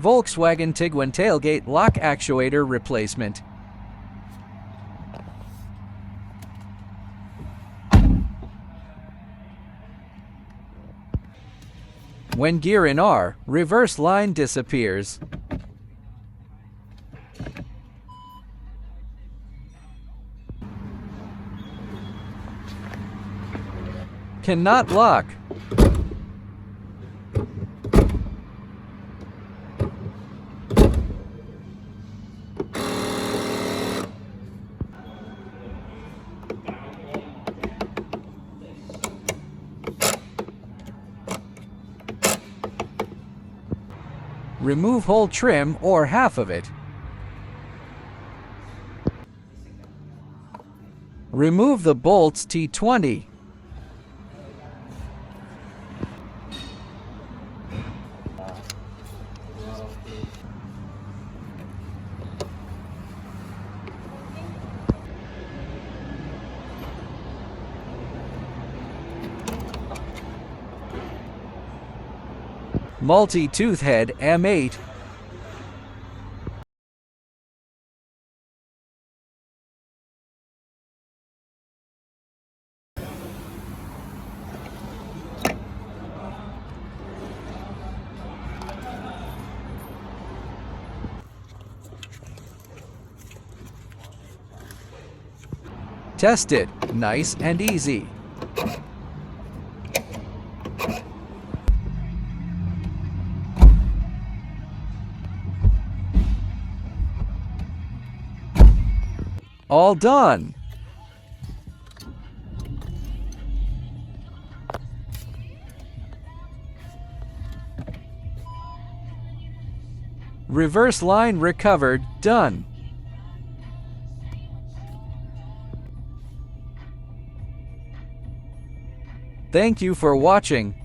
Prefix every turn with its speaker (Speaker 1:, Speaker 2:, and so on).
Speaker 1: Volkswagen Tiguan tailgate lock actuator replacement. When gear in R, reverse line disappears. Cannot lock. Remove whole trim or half of it. Remove the bolts T20. Multi-tooth head M8. Test it, nice and easy. All done. Reverse line recovered, done. Thank you for watching.